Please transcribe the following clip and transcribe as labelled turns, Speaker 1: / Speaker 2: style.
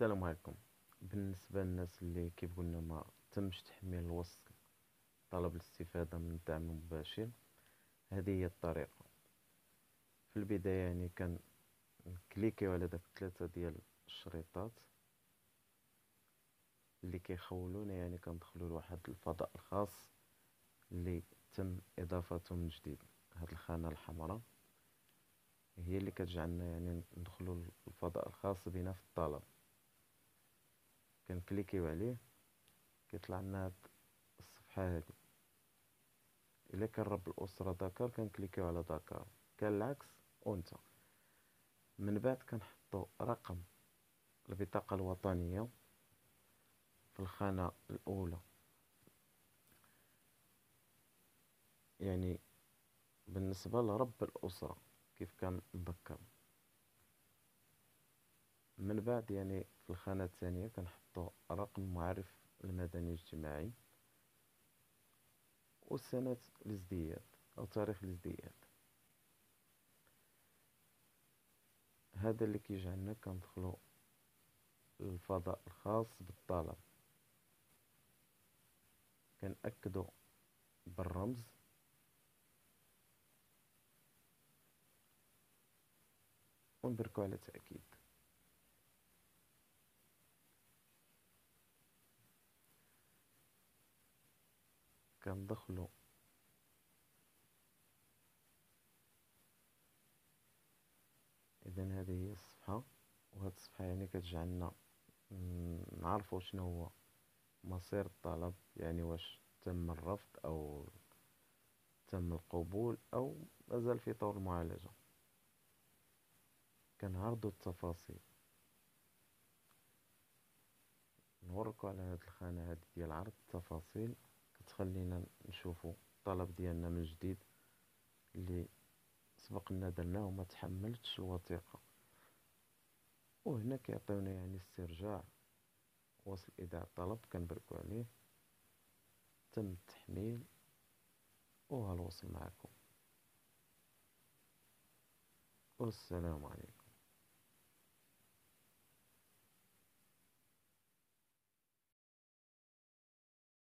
Speaker 1: السلام عليكم. بالنسبة للناس اللي كيف قلنا ما تمش تحميل الوصل طلب الاستفادة من الدعم المباشر، هذه هي الطريقة. في البداية كنكليكيو على داك 3 ديال الشريطات اللي كيخولونا، كندخلوا لواحد الفضاء الخاص اللي تم إضافته من جديد. هاد الخانة الحمراء هي اللي كتجعلنا ندخلوا الفضاء الخاص بنا في الطلب. كنكليكيو عليه، كيطلع لنا هاد الصفحة هادي. الا كان رب الاسره ذكر كنكليكيو على ذكر، كان العكس انثى. من بعد كنحطو رقم البطاقه الوطنيه في الخانه الاولى، يعني بالنسبه لرب الاسره كيف كان مذكر. من بعد في الخانه الثانيه كنحطو رقم المعرف المدني الاجتماعي وسنه الازدياد او تاريخ الازدياد. هذا اللي كيجعلنا كندخلو للفضاء الخاص بالطلب. كنأكدو بالرمز ونبركو على تأكيد. كندخلو اذا هذه هي الصفحة، وهاد الصفحة كتجعلنا نعرفو شنو هو مصير الطلب، واش تم الرفض او تم القبول او مازال في طور المعالجة. كنعرضو التفاصيل، نوركو على هاد الخانة هادي ديال عرض التفاصيل، كتخلينا نشوفو الطلب ديالنا من جديد اللي سبقنا درناه وما تحملتش الوثيقة. وهنا كيعطيونا استرجاع وصل ايداع الطلب، كنبركو عليه، تم التحميل وها الوصل معكم، والسلام عليكم.